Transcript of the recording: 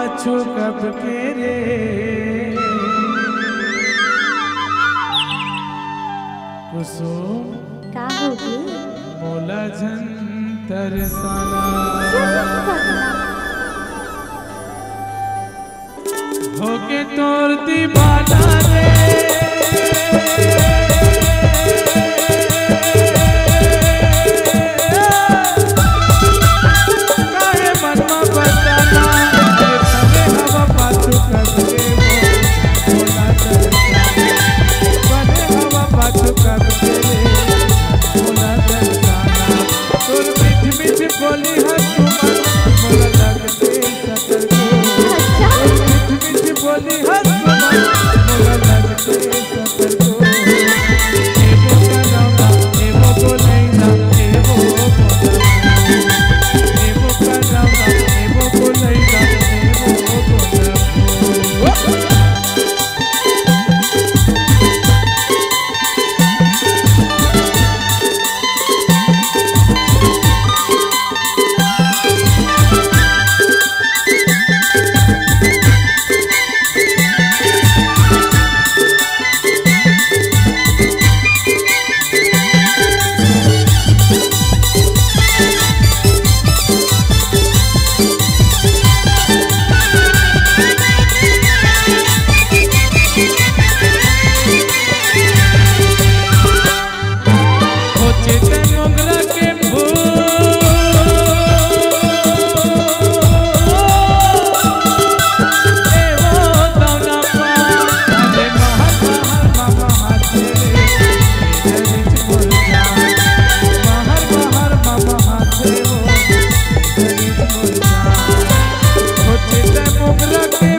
पाछू कब के रे कुसुम का होगी मोला झंतर साला होके तोर दीवाना रे काहे मनमा बताना तवे हवा पाछू कब के मोला झंतर बने हवा पाछू कब के मोला झंतर तोर मीठ मीठ बोली हंस मोला लगते सतर को बोली हंस मोला लगते सतर को एवो करौना एवो बोलैना एवो करौना एवो बोलैना एवो बोलैना मोगरा के